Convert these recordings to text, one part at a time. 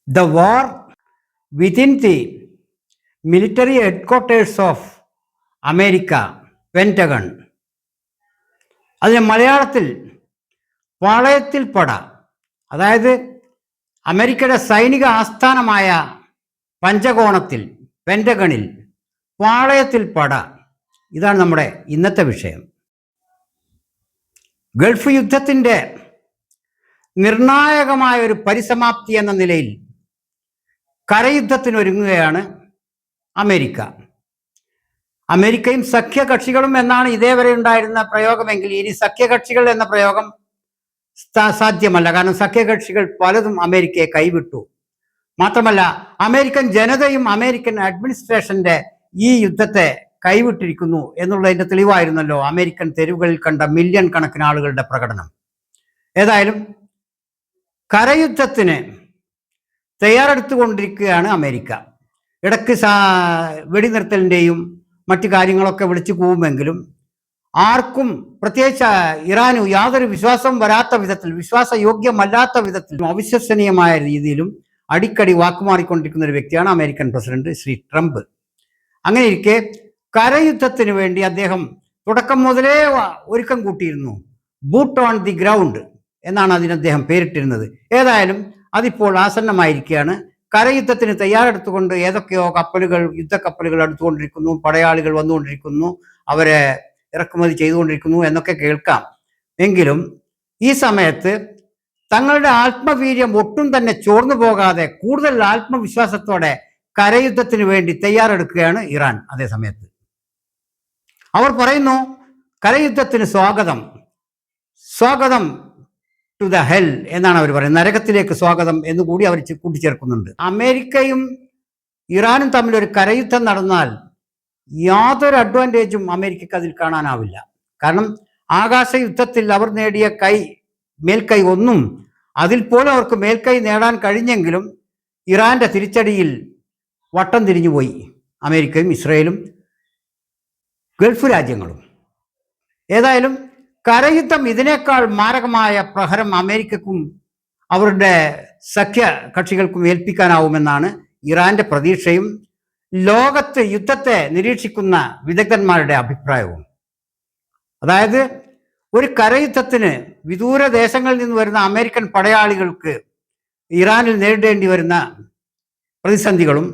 The war within the military headquarters of America, Pentagon. അതിന് മലയാളത്തിൽ പാളയത്തിൽ പട, അതായത് അമേരിക്കയുടെ സൈനിക ആസ്ഥാനമായ പഞ്ചകോണത്തിൽ, പെൻറ്റഗണിൽ പാളയത്തിൽ പട. ഇതാണ് നമ്മുടെ ഇന്നത്തെ വിഷയം. ഗൾഫ് യുദ്ധത്തിൻ്റെ നിർണായകമായ ഒരു പരിസമാപ്തി എന്ന നിലയിൽ കരയുദ്ധത്തിനൊരുങ്ങുകയാണ് അമേരിക്ക. അമേരിക്കയും സഖ്യകക്ഷികളും എന്നാണ് ഇതേവരെ ഉണ്ടായിരുന്ന പ്രയോഗമെങ്കിൽ ഇനി സഖ്യകക്ഷികൾ എന്ന പ്രയോഗം സാധ്യമല്ല. കാരണം സഖ്യകക്ഷികൾ പലതും അമേരിക്കയെ കൈവിട്ടു. മാത്രമല്ല, അമേരിക്കൻ ജനതയും അമേരിക്കൻ അഡ്മിനിസ്ട്രേഷന്റെ ഈ യുദ്ധത്തെ കൈവിട്ടിരിക്കുന്നു എന്നുള്ളതിന്റെ തെളിവായിരുന്നല്ലോ അമേരിക്കൻ തെരുവുകളിൽ കണ്ട മില്യൺ കണക്കിന് ആളുകളുടെ പ്രകടനം. ഏതായാലും കരയുദ്ധത്തിന് തയ്യാറെടുത്തുകൊണ്ടിരിക്കുകയാണ് അമേരിക്ക. ഇടയ്ക്ക് വെടിനിർത്തലിൻ്റെയും മറ്റു കാര്യങ്ങളൊക്കെ വിളിച്ചു പോവുമെങ്കിലും ആർക്കും, പ്രത്യേകിച്ച് ഇറാന് യാതൊരു വിശ്വാസം വരാത്ത വിധത്തിൽ, വിശ്വാസയോഗ്യമല്ലാത്ത വിധത്തിൽ, അവിശ്വസനീയമായ രീതിയിലും അടിക്കടി വാക്കുമാറിക്കൊണ്ടിരിക്കുന്ന ഒരു വ്യക്തിയാണ് അമേരിക്കൻ പ്രസിഡന്റ് ശ്രീ ട്രംപ്. അങ്ങനെ ഇരിക്കെ കരയുദ്ധത്തിന് വേണ്ടി അദ്ദേഹം തുടക്കം മുതലേ ഒരുക്കം കൂട്ടിയിരുന്നു. ബൂട്ട് ഓൺ ദി ഗ്രൗണ്ട് എന്നാണ് അതിന് അദ്ദേഹം പേരിട്ടിരുന്നത്. ഏതായാലും അതിപ്പോൾ ആസന്നമായിരിക്കുകയാണ്. കരയുദ്ധത്തിന് തയ്യാറെടുത്തുകൊണ്ട് ഏതൊക്കെയോ കപ്പലുകൾ, യുദ്ധക്കപ്പലുകൾ അടുത്തുകൊണ്ടിരിക്കുന്നു, പടയാളികൾ വന്നുകൊണ്ടിരിക്കുന്നു, അവരെ ഇറക്കുമതി ചെയ്തുകൊണ്ടിരിക്കുന്നു എന്നൊക്കെ കേൾക്കാം. എങ്കിലും ഈ സമയത്ത് തങ്ങളുടെ ആത്മവീര്യം ഒട്ടും തന്നെ ചോർന്നു പോകാതെ കൂടുതൽ ആത്മവിശ്വാസത്തോടെ കരയുദ്ധത്തിന് വേണ്ടി തയ്യാറെടുക്കുകയാണ് ഇറാൻ. അതേ സമയത്ത് അവർ പറയുന്നു, കരയുദ്ധത്തിന് സ്വാഗതം, സ്വാഗതം ടു ദ ഹെൽ എന്നാണ് അവർ പറയുന്നത്. നരകത്തിലേക്ക് സ്വാഗതം എന്നുകൂടി അവർ കൂട്ടിച്ചേർക്കുന്നുണ്ട്. അമേരിക്കയും ഇറാനും തമ്മിൽ ഒരു കരയുദ്ധം നടന്നാൽ യാതൊരു അഡ്വാൻറ്റേജും അമേരിക്കക്ക് അതിൽ കാണാനാവില്ല. കാരണം ആകാശ യുദ്ധത്തിൽ അവർ നേടിയ മേൽക്കൈ ഒന്നും, അതിൽ പോലും അവർക്ക് മേൽക്കൈ നേടാൻ കഴിഞ്ഞെങ്കിലും ഇറാന്റെ തിരിച്ചടിയിൽ വട്ടം തിരിഞ്ഞുപോയി അമേരിക്കയും ഇസ്രയേലും ഗൾഫ് രാജ്യങ്ങളും. ഏതായാലും കരയുദ്ധം ഇതിനേക്കാൾ മാരകമായ പ്രഹരം അമേരിക്കക്കും അവരുടെ സഖ്യ കക്ഷികൾക്കും ഏൽപ്പിക്കാനാവുമെന്നാണ് ഇറാന്റെ പ്രതീക്ഷയും ലോകത്ത് യുദ്ധത്തെ നിരീക്ഷിക്കുന്ന വിദഗ്ധന്മാരുടെ അഭിപ്രായവും. അതായത് ഒരു കരയുദ്ധത്തിന് വിദൂര ദേശങ്ങളിൽ നിന്ന് വരുന്ന അമേരിക്കൻ പടയാളികൾക്ക് ഇറാനിൽ നേരിടേണ്ടി വരുന്ന പ്രതിസന്ധികളും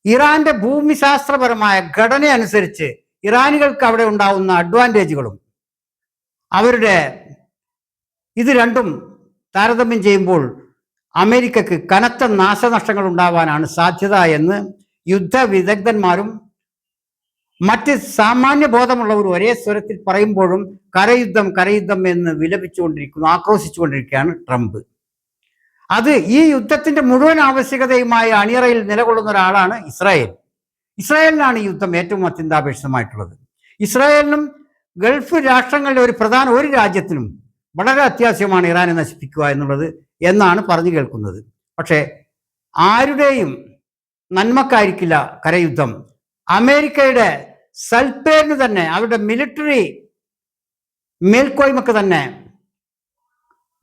ഇറാന്റെ ഭൂമിശാസ്ത്രപരമായ ഘടന അനുസരിച്ച് ഇറാനികൾക്ക് അവിടെ ഉണ്ടാവുന്ന അഡ്വാൻറ്റേജുകളും അവരുടെ ഇത് രണ്ടും താരതമ്യം ചെയ്യുമ്പോൾ അമേരിക്കക്ക് കനത്ത നാശനഷ്ടങ്ങൾ ഉണ്ടാവാനാണ് സാധ്യത എന്ന് യുദ്ധ വിദഗ്ധന്മാരും മറ്റ് സാമാന്യ ബോധമുള്ളവരും ഒരേ സ്വരത്തിൽ പറയുമ്പോഴും കരയുദ്ധം കരയുദ്ധം എന്ന് വിലപിച്ചുകൊണ്ടിരിക്കുന്നു, ആക്രോശിച്ചുകൊണ്ടിരിക്കുകയാണ് ട്രംപ്. അത് ഈ യുദ്ധത്തിന്റെ മുഴുവൻ ആവശ്യകതയുമായി അണിയറയിൽ നിലകൊള്ളുന്ന ഒരാളാണ് ഇസ്രായേൽ. ഇസ്രായേലിനാണ് ഈ യുദ്ധം ഏറ്റവും അത്യന്താപേക്ഷിതമായിട്ടുള്ളത്. ഇസ്രായേലിനും ഗൾഫ് രാഷ്ട്രങ്ങളിലെ ഒരു രാജ്യത്തിനും വളരെ അത്യാവശ്യമാണ് ഇറാനെ നശിപ്പിക്കുക എന്നുള്ളത് എന്നാണ് പറഞ്ഞു കേൾക്കുന്നത്. പക്ഷേ ആരുടെയും നന്മക്കായിരിക്കില്ല കരയുദ്ധം. അമേരിക്കയുടെ സൽപ്പേരിന് തന്നെ, അവരുടെ മിലിറ്ററി മേൽക്കോയ്മക്ക് തന്നെ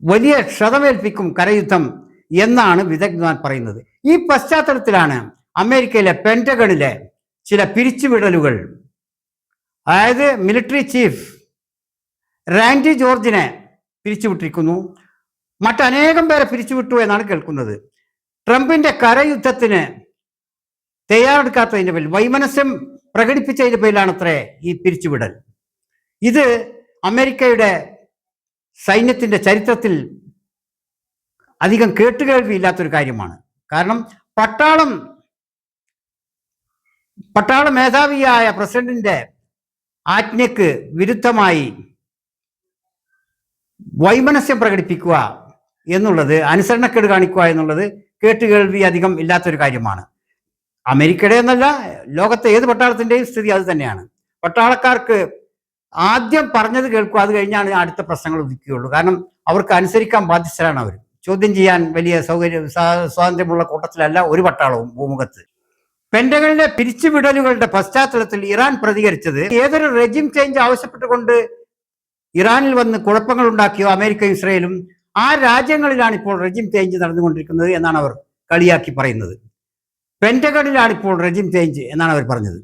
വലിയ ക്ഷതമേൽപ്പിക്കും കരയുദ്ധം എന്നാണ് വിദഗ്ധന്മാർ പറയുന്നത്. ഈ പശ്ചാത്തലത്തിലാണ് അമേരിക്കയിലെ പെൻറ്റഗണിലെ ചില പിരിച്ചുവിടലുകൾ, അതായത് മിലിറ്ററി ചീഫ് റാൻഡി ജോർജിനെ പിരിച്ചുവിട്ടിരിക്കുന്നു, മറ്റനേകം പേരെ പിരിച്ചുവിട്ടു എന്നാണ് കേൾക്കുന്നത്. ട്രംപിന്റെ കരയുദ്ധത്തിന് തയ്യാറെടുക്കാത്തതിൻ്റെ പേരിൽ, വൈമനസ്യം പ്രകടിപ്പിച്ചതിൻ്റെ പേരിലാണത്രേ ഈ പിരിച്ചുവിടൽ. ഇത് അമേരിക്കയുടെ സൈന്യത്തിന്റെ ചരിത്രത്തിൽ അധികം കേട്ടുകേൾവിയില്ലാത്തൊരു കാര്യമാണ്. കാരണം പട്ടാള മേധാവിയായ പ്രസിഡന്റിന്റെ ആജ്ഞയ്ക്ക് വിരുദ്ധമായി വൈമനസ്യം പ്രകടിപ്പിക്കുക എന്നുള്ളത്, അനുസരണക്കേട് കാണിക്കുക എന്നുള്ളത് കേട്ടുകേൾവി അധികം ഇല്ലാത്തൊരു കാര്യമാണ്. അമേരിക്കയുടെ എന്നല്ല, ലോകത്തെ ഏത് പട്ടാളത്തിന്റെയും സ്ഥിതി അത് തന്നെയാണ്. പട്ടാളക്കാർക്ക് ആദ്യം പറഞ്ഞത് കേൾക്കുക, അത് കഴിഞ്ഞാണ് അടുത്ത പ്രശ്നങ്ങൾ ഉദിക്കുകയുള്ളൂ. കാരണം അവർക്ക് അനുസരിക്കാൻ ബാധ്യസ്ഥരാണ് അവർ. ചോദ്യം ചെയ്യാൻ വലിയ സ്വാതന്ത്ര്യമുള്ള കൂട്ടത്തിലല്ല ഒരു പട്ടാളവും ഭൂമുഖത്ത്. പെൻറ്റഗണിലെ പിരിച്ചുവിടലുകളുടെ പശ്ചാത്തലത്തിൽ ഇറാൻ പ്രതികരിച്ചത്, ഏതൊരു റെജിം ചേഞ്ച് ആവശ്യപ്പെട്ടുകൊണ്ട് ഇറാനിൽ വന്ന് കുഴപ്പങ്ങൾ ഉണ്ടാക്കിയോ അമേരിക്കയും ഇസ്രയേലും, ആ രാജ്യങ്ങളിലാണ് ഇപ്പോൾ റെജിം ചേഞ്ച് നടന്നുകൊണ്ടിരിക്കുന്നത് എന്നാണ് അവർ കളിയാക്കി പറയുന്നത്. പെന്റഗണിലാണ് ഇപ്പോൾ റെജിം ചേഞ്ച് എന്നാണ് അവർ പറഞ്ഞത്.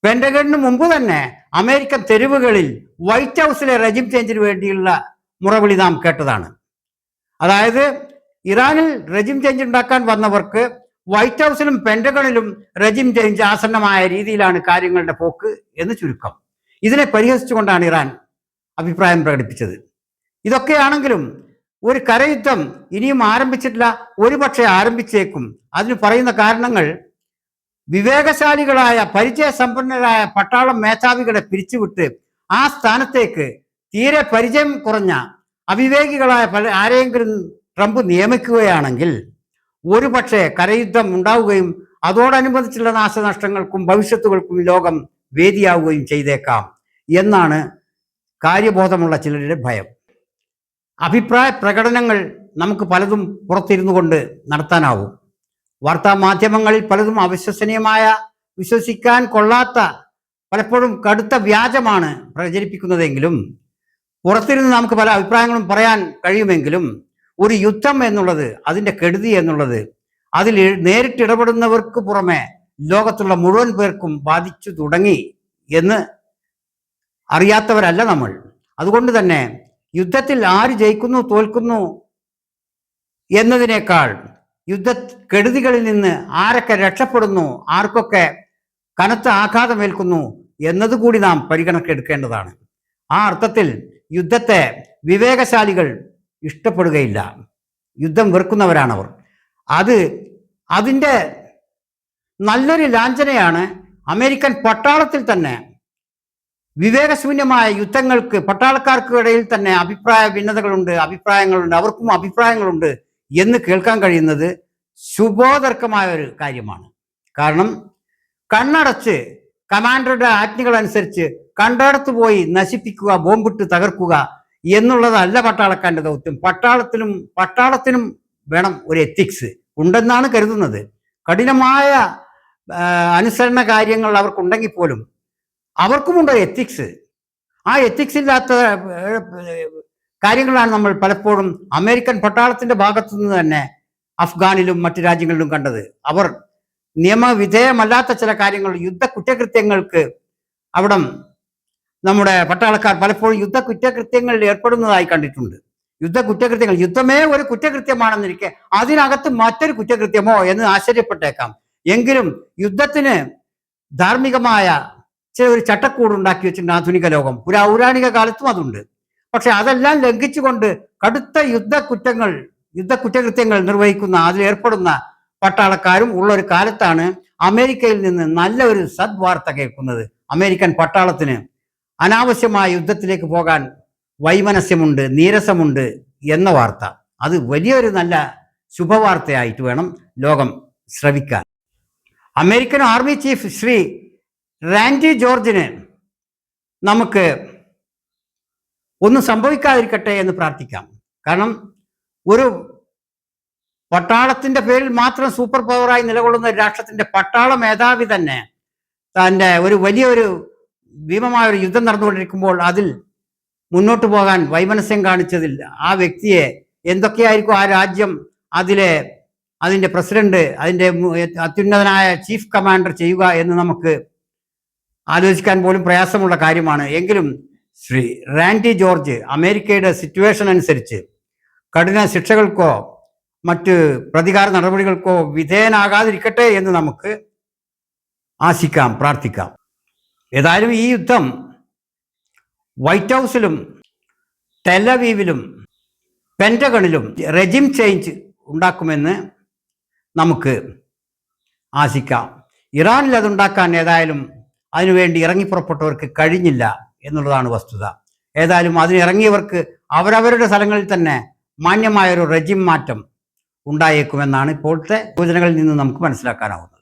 പെന്റഗണിന് മുമ്പ് തന്നെ അമേരിക്കൻ തെരുവുകളിൽ വൈറ്റ് ഹൗസിലെ റെജിം ചേഞ്ചിന് വേണ്ടിയുള്ള മുറവിളി നാം കേട്ടതാണ്. അതായത് ഇറാനിൽ റെജിം ചേഞ്ച് ഉണ്ടാക്കാൻ വന്നവർക്ക് വൈറ്റ് ഹൗസിലും പെന്റഗണിലും റെജിം ചേഞ്ച് ആസന്നമായ രീതിയിലാണ് കാര്യങ്ങളുടെ പോക്ക് എന്ന് ചുരുക്കം. ഇതിനെ പരിഹസിച്ചുകൊണ്ടാണ് ഇറാൻ അഭിപ്രായം പ്രകടിപ്പിച്ചത്. ഇതൊക്കെയാണെങ്കിലും ഒരു കരയുദ്ധം ഇനിയും ആരംഭിച്ചിട്ടില്ല, ഒരുപക്ഷെ ആരംഭിച്ചേക്കും. അതിന് പറയുന്ന കാരണങ്ങൾ വിവേകശാലികളായ പരിചയസമ്പന്നരായ പട്ടാളം മേധാവികളെ പിരിച്ചുവിട്ട് ആ സ്ഥാനത്തേക്ക് തീരെ പരിചയം കുറഞ്ഞ അവിവേകികളായ ആരെയെങ്കിലും ട്രംപ് നിയമിക്കുകയാണെങ്കിൽ ഒരുപക്ഷെ കരയുദ്ധം ഉണ്ടാവുകയും അതോടനുബന്ധിച്ചുള്ള നാശനഷ്ടങ്ങൾക്കും ഭവിഷ്യത്തുകൾക്കും ലോകം വേദിയാവുകയും ചെയ്തേക്കാം എന്നാണ് കാര്യബോധമുള്ള ചിലരുടെ ഭയം. അഭിപ്രായ പ്രകടനങ്ങൾ നമുക്ക് പലതും പുറത്തിരുന്നു കൊണ്ട് നടത്താനാവും. വാർത്താ മാധ്യമങ്ങളിൽ പലതും അവിശ്വസനീയമായ, വിശ്വസിക്കാൻ കൊള്ളാത്ത, പലപ്പോഴും കടുത്ത വ്യാജമാണ് പ്രചരിപ്പിക്കുന്നതെങ്കിലും പുറത്തിരുന്ന് നമുക്ക് പല അഭിപ്രായങ്ങളും പറയാൻ കഴിയുമെങ്കിലും ഒരു യുദ്ധം എന്നുള്ളത്, അതിൻ്റെ കെടുതി എന്നുള്ളത് അതിൽ നേരിട്ട് ഇടപെടുന്നവർക്ക് പുറമെ ലോകത്തുള്ള മുഴുവൻ പേർക്കും ബാധിച്ചു തുടങ്ങി എന്ന് അറിയാത്തവരല്ല നമ്മൾ. അതുകൊണ്ട് തന്നെ യുദ്ധത്തിൽ ആര് ജയിക്കുന്നു തോൽക്കുന്നു എന്നതിനേക്കാൾ യുദ്ധക്കെടുതികളിൽ നിന്ന് ആരൊക്കെ രക്ഷപ്പെടുന്നു, ആർക്കൊക്കെ കനത്ത ആഘാതമേൽക്കുന്നു എന്നതുകൂടി നാം പരിഗണക്കെടുക്കേണ്ടതാണ്. ആ അർത്ഥത്തിൽ യുദ്ധത്തെ വിവേകശാലികൾ ഇഷ്ടപ്പെടുകയില്ല. യുദ്ധം വെറുക്കുന്നവരാണവർ. അതിൻ്റെ നല്ലൊരു ലാഞ്ചനയാണ് അമേരിക്കൻ പട്ടാളത്തിൽ തന്നെ വിവേകശൂന്യമായ യുദ്ധങ്ങൾക്ക് പട്ടാളക്കാർക്ക് ഇടയിൽ തന്നെ അഭിപ്രായ ഭിന്നതകളുണ്ട്, അവർക്കും അഭിപ്രായങ്ങളുണ്ട് എന്ന് കേൾക്കാൻ കഴിയുന്നത് ശുഭോദർക്കമായ ഒരു കാര്യമാണ്. കാരണം കണ്ണടച്ച് കമാൻഡറുടെ ആജ്ഞകൾ അനുസരിച്ച് കണ്ടടത്ത് പോയി നശിപ്പിക്കുക, ബോംബിട്ട് തകർക്കുക എന്നുള്ളതല്ല പട്ടാളക്കാരൻ്റെ ദൗത്യം. പട്ടാളത്തിനും വേണം ഒരു എത്തിക്സ് ഉണ്ടെന്നാണ് കരുതുന്നത്. കഠിനമായ അനുസരണ കാര്യങ്ങൾ അവർക്കുണ്ടെങ്കിൽ പോലും അവർക്കുമുണ്ട് എത്തിക്സ്. ആ എത്തിക്സ് ഇല്ലാത്ത കാര്യങ്ങളാണ് നമ്മൾ പലപ്പോഴും അമേരിക്കൻ പട്ടാളത്തിന്റെ ഭാഗത്തു നിന്ന് തന്നെ അഫ്ഗാനിലും മറ്റു രാജ്യങ്ങളിലും കണ്ടത്. അവർ നിയമവിധേയമല്ലാത്ത ചില കാര്യങ്ങൾ, യുദ്ധ കുറ്റകൃത്യങ്ങൾക്ക് അവിടെ നമ്മുടെ പട്ടാളക്കാർ പലപ്പോഴും യുദ്ധ കുറ്റകൃത്യങ്ങളിൽ ഏർപ്പെടുന്നതായി കണ്ടിട്ടുണ്ട്. യുദ്ധമേ ഒരു കുറ്റകൃത്യമാണെന്നിരിക്കെ അതിനകത്ത് മറ്റൊരു കുറ്റകൃത്യമോ എന്ന് ആശ്ചര്യപ്പെട്ടേക്കാം. എങ്കിലും യുദ്ധത്തിന് ധാർമ്മികമായ ഒരു ചട്ടക്കൂട് ഉണ്ടാക്കി വെച്ചിട്ടുണ്ട് ആധുനിക ലോകം. പൗരാണിക കാലത്തും അതുണ്ട്. പക്ഷെ അതെല്ലാം ലംഘിച്ചുകൊണ്ട് കടുത്ത യുദ്ധക്കുറ്റകൃത്യങ്ങൾ നിർവഹിക്കുന്ന, അതിലേർപ്പെടുന്ന പട്ടാളക്കാരും ഉള്ള ഒരു കാലത്താണ് അമേരിക്കയിൽ നിന്ന് നല്ല ഒരു സദ്വാർത്ത കേൾക്കുന്നത്. അമേരിക്കൻ പട്ടാളത്തിന് അനാവശ്യമായ യുദ്ധത്തിലേക്ക് പോകാൻ വൈമനസ്യമുണ്ട്, നീരസമുണ്ട് എന്ന വാർത്ത. അത് വലിയൊരു നല്ല ശുഭവാർത്തയായിട്ട് വേണം ലോകം ശ്രവിക്കാൻ. American army chief Shri Randy ജോർജിന് നമുക്ക് ഒന്നും സംഭവിക്കാതിരിക്കട്ടെ എന്ന് പ്രാർത്ഥിക്കാം. കാരണം ഒരു പട്ടാളത്തിന്റെ പേരിൽ മാത്രം സൂപ്പർ പവറായി നിലകൊള്ളുന്ന രാഷ്ട്രത്തിന്റെ പട്ടാള മേധാവി തന്നെ തൻ്റെ വലിയൊരു ഭീമമായ ഒരു യുദ്ധം നടന്നുകൊണ്ടിരിക്കുമ്പോൾ അതിൽ മുന്നോട്ട് പോകാൻ വൈമനസ്യം കാണിച്ചതിൽ ആ വ്യക്തിയെ എന്തൊക്കെയായിരിക്കും ആ രാജ്യം, അതിൻ്റെ പ്രസിഡന്റ്, അതിൻ്റെ അത്യുന്നതനായ ചീഫ് കമാൻഡർ ചെയ്യുക എന്ന് നമുക്ക് ആലോചിക്കാൻ പോലും പ്രയാസമുള്ള കാര്യമാണ്. എങ്കിലും ശ്രീ റാൻഡി ജോർജ് അമേരിക്കയുടെ സിറ്റുവേഷൻ അനുസരിച്ച് കഠിന ശിക്ഷകൾക്കോ മറ്റ് പ്രതികാര നടപടികൾക്കോ വിധേയനാകാതിരിക്കട്ടെ എന്ന് നമുക്ക് ആശിക്കാം, പ്രാർത്ഥിക്കാം. ഏതായാലും ഈ യുദ്ധം വൈറ്റ് ഹൗസിലും ടെലവീവിലും പെന്റഗണിലും റെജിം ചേഞ്ച് ഉണ്ടാക്കുമെന്ന് നമുക്ക് ആശിക്കാം. ഇറാനിൽ അതുണ്ടാക്കാൻ ഏതായാലും അതിനുവേണ്ടി ഇറങ്ങിപ്പുറപ്പെട്ടവർക്ക് കഴിഞ്ഞില്ല എന്നുള്ളതാണ് വസ്തുത. ഏതായാലും അതിനിറങ്ങിയവർക്ക് അവരവരുടെ സ്ഥലങ്ങളിൽ തന്നെ മാന്യമായൊരു റെജിം മാറ്റം ഉണ്ടായേക്കുമെന്നാണ് ഇപ്പോഴത്തെ സൂചനകളിൽ നിന്ന് നമുക്ക് മനസ്സിലാക്കാനാവുന്നത്.